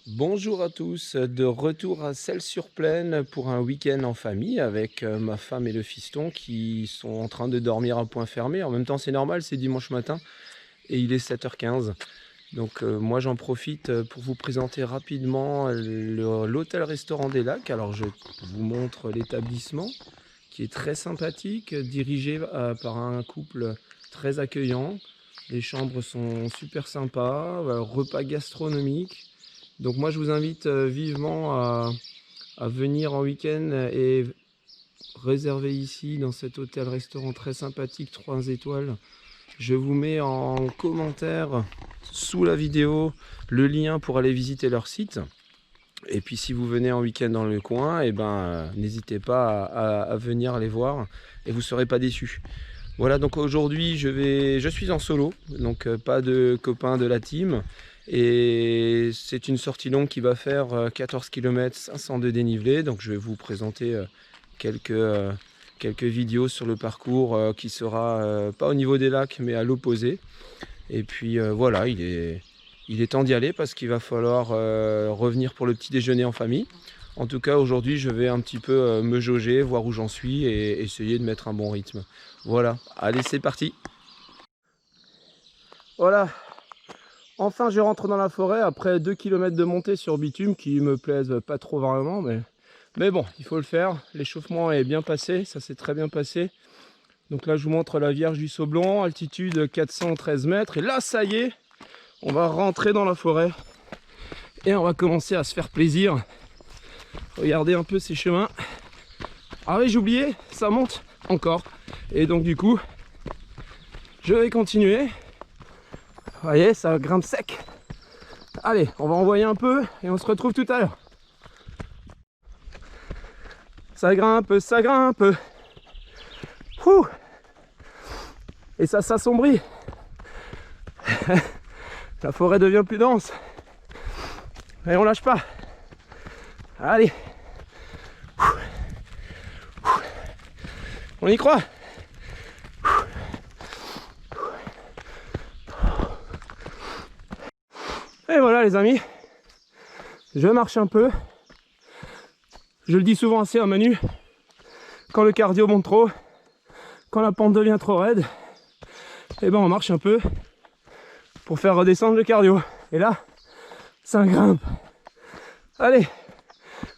Bonjour à tous, de retour à Celles-sur-Plaine pour un week-end en famille avec ma femme et le fiston qui sont en train de dormir à point fermé. En même temps, c'est normal, c'est dimanche matin et il est 7h15. Donc moi, j'en profite pour vous présenter rapidement l'hôtel-restaurant des Lacs. Alors, je vous montre l'établissement qui est très sympathique, dirigé par un couple très accueillant. Les chambres sont super sympas, repas gastronomiques. Donc moi je vous invite vivement à venir en week-end et réserver ici dans cet hôtel-restaurant très sympathique 3 étoiles. Je vous mets en commentaire sous la vidéo le lien pour aller visiter leur site. Et puis si vous venez en week-end dans le coin, n'hésitez pas à venir les voir et vous ne serez pas déçus. Voilà, donc aujourd'hui je suis en solo, donc pas de copains de la team. Et c'est une sortie longue qui va faire 14 km 500 de dénivelé. Donc je vais vous présenter quelques vidéos sur le parcours qui sera pas au niveau des lacs mais à l'opposé. Et puis voilà, il est temps d'y aller parce qu'il va falloir revenir pour le petit déjeuner en famille. En tout cas, aujourd'hui, je vais un petit peu me jauger, voir où j'en suis et essayer de mettre un bon rythme. Voilà, allez, c'est parti. Voilà, enfin je rentre dans la forêt après 2 km de montée sur bitume qui me plaisent pas trop vraiment, mais bon, il faut le faire. L'échauffement est bien passé, ça s'est très bien passé. Donc là, je vous montre la Vierge du Saut-Blanc, altitude 413 mètres. Et là, ça y est, on va rentrer dans la forêt et on va commencer à se faire plaisir. Regardez un peu ces chemins. Ah oui, j'ai oublié, ça monte encore. Et donc du coup, je vais continuer. Vous voyez, ça grimpe sec. Allez, on va envoyer un peu et on se retrouve tout à l'heure. Ça grimpe, ça grimpe. Ouh. Et ça s'assombrit. La forêt devient plus dense. Et on lâche pas. Allez. On y croit. Et voilà les amis. Je marche un peu. Je le dis souvent assez à Manu. Quand le cardio monte trop, quand la pente devient trop raide, et ben on marche un peu pour faire redescendre le cardio. Et là, ça grimpe. Allez,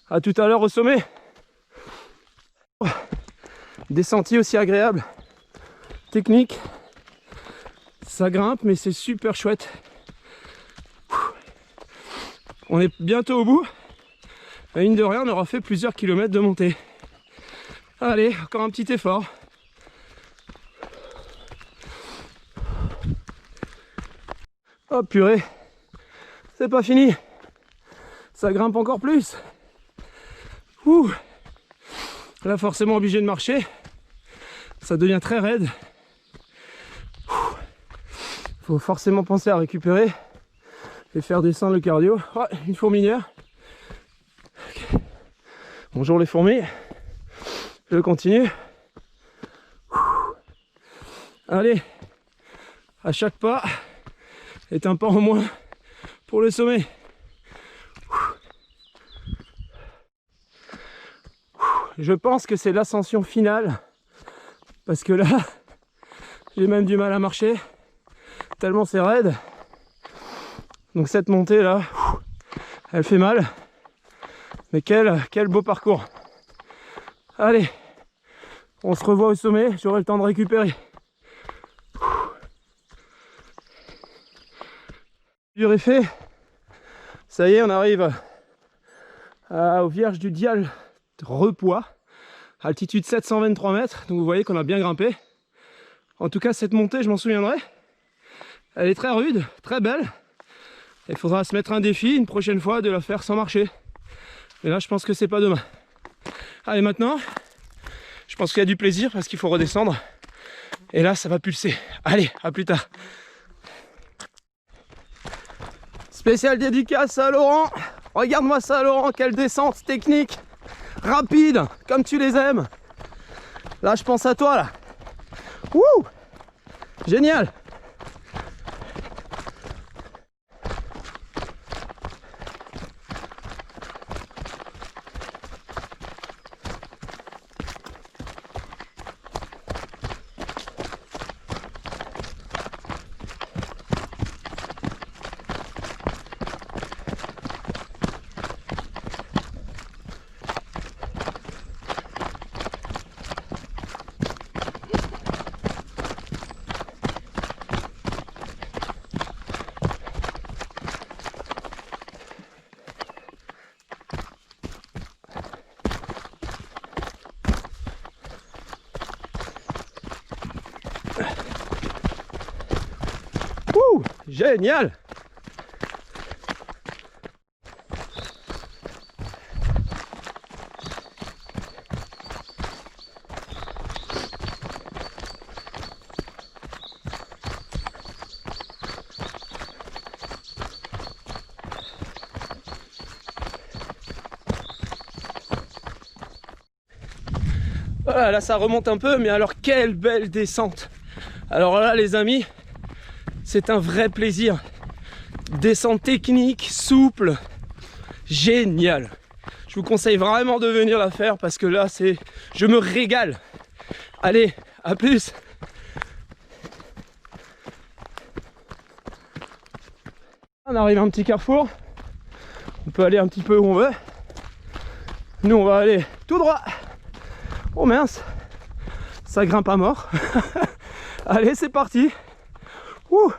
à tout à l'heure au sommet. Des sentiers aussi agréables, techniques. Ça grimpe, mais c'est super chouette. On est bientôt au bout. Et mine de rien, on aura fait plusieurs kilomètres de montée. Allez, encore un petit effort. Oh purée, c'est pas fini. Ça grimpe encore plus. Ouh. Là, forcément obligé de marcher. Ça devient très raide. Faut forcément penser à récupérer et faire descendre le cardio. Oh, une fourmilière. Okay. Bonjour les fourmis. Je continue. Allez, à chaque pas est un pas en moins pour le sommet. Je pense que c'est l'ascension finale parce que là, j'ai même du mal à marcher tellement c'est raide. Donc cette montée là, elle fait mal. Mais quel beau parcours. Allez, on se revoit au sommet, j'aurai le temps de récupérer. Dur est fait. Ça y est, on arrive aux Vierges du Dial Repoix, altitude 723 mètres. Donc vous voyez qu'on a bien grimpé. En tout cas, cette montée, je m'en souviendrai. Elle est très rude, très belle. Il faudra se mettre un défi une prochaine fois de la faire sans marcher. Mais là, je pense que c'est pas demain. Allez, maintenant, je pense qu'il y a du plaisir parce qu'il faut redescendre. Et là, ça va pulser. Allez, à plus tard. Spécial dédicace à Laurent. Regarde-moi ça, Laurent, quelle descente technique. Rapide, comme tu les aimes. Là, je pense à toi, là. Wouh! Génial! Génial! Voilà, là ça remonte un peu, mais alors quelle belle descente! Alors là les amis, c'est un vrai plaisir. Descente technique, souple, génial. Je vous conseille vraiment de venir la faire parce que là je me régale. Allez, à plus! On arrive à un petit carrefour. On peut aller un petit peu où on veut. Nous on va aller tout droit. Oh mince, ça grimpe à mort. Allez, c'est parti. Ouh.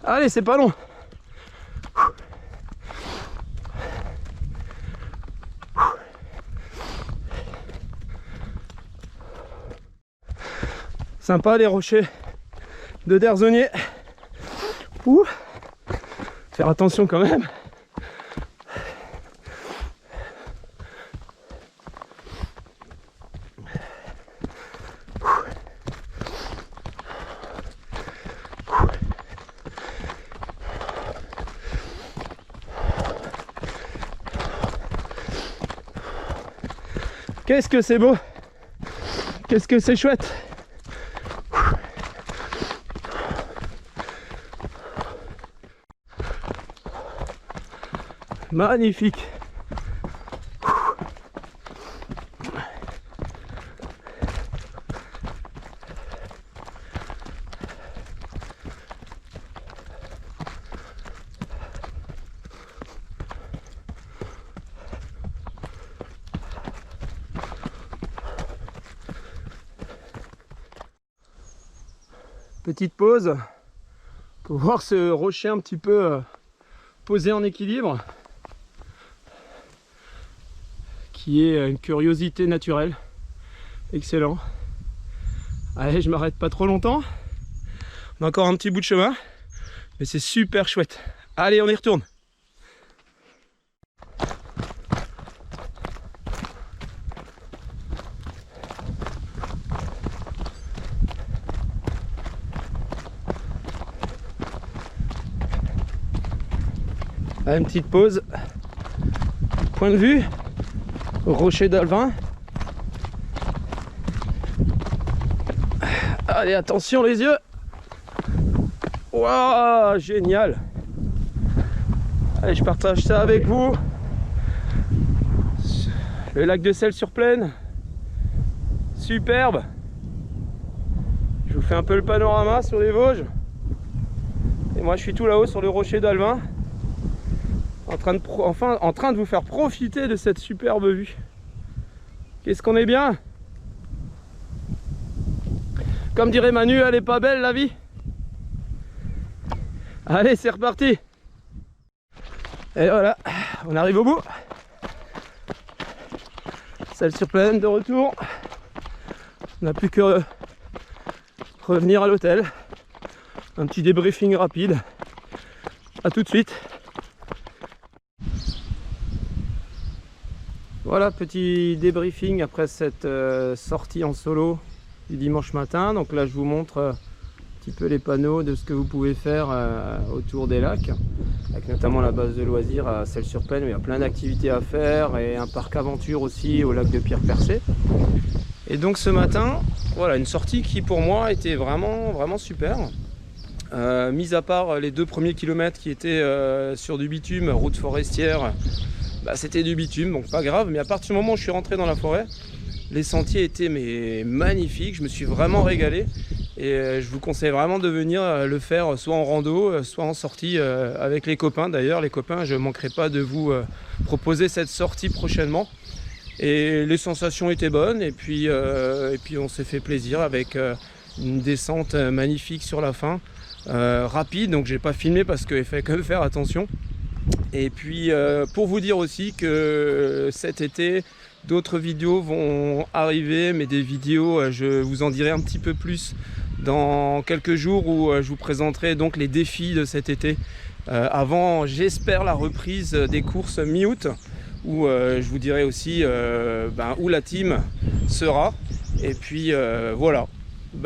Allez, c'est pas long. Sympa les rochers de Derzonnier. Ouh. Faire attention quand même. Qu'est-ce que c'est beau! Qu'est-ce que c'est chouette! Magnifique! Petite pause pour voir ce rocher un petit peu posé en équilibre, qui est une curiosité naturelle. Excellent. Allez, je m'arrête pas trop longtemps. On a encore un petit bout de chemin, mais c'est super chouette. Allez, on y retourne. Une petite pause, point de vue, rocher d'Alvin. Allez, attention les yeux. Waouh, génial. Allez, je partage ça avec vous. Le lac de Celles-sur-Plaine, superbe. Je vous fais un peu le panorama sur les Vosges. Et moi je suis tout là-haut sur le rocher d'Alvin, en train de vous faire profiter de cette superbe vue. Qu'est-ce qu'on est bien! Comme dirait Manu, elle est pas belle la vie? Allez, c'est reparti! Et voilà, on arrive au bout. Celles-sur-Plaine de retour. On n'a plus que revenir à l'hôtel. Un petit débriefing rapide. A tout de suite. Voilà, petit débriefing après cette sortie en solo du dimanche matin. Donc là je vous montre un petit peu les panneaux de ce que vous pouvez faire autour des lacs, avec notamment la base de loisirs à Celles-sur-Plaine où il y a plein d'activités à faire, et un parc aventure aussi au lac de Pierre-Percé. Et donc ce matin, voilà, une sortie qui pour moi était vraiment super. Mis à part les 2 premiers kilomètres qui étaient sur du bitume, route forestière, bah, c'était du bitume, donc pas grave. Mais à partir du moment où je suis rentré dans la forêt, les sentiers étaient magnifiques, je me suis vraiment régalé. Et je vous conseille vraiment de venir le faire soit en rando, soit en sortie avec les copains. D'ailleurs, les copains, je ne manquerai pas de vous proposer cette sortie prochainement. Et les sensations étaient bonnes, et puis on s'est fait plaisir avec une descente magnifique sur la fin. Rapide, donc j'ai pas filmé parce qu'il fallait quand même faire attention. Et puis pour vous dire aussi que cet été d'autres vidéos vont arriver, mais des vidéos, je vous en dirai un petit peu plus dans quelques jours où je vous présenterai donc les défis de cet été. Avant, j'espère la reprise des courses mi-août, où je vous dirai aussi où la team sera. Et puis voilà.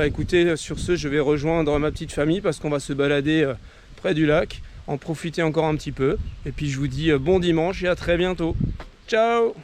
Écoutez, sur ce, je vais rejoindre ma petite famille parce qu'on va se balader près du lac, en profiter encore un petit peu. Et puis je vous dis bon dimanche et à très bientôt. Ciao!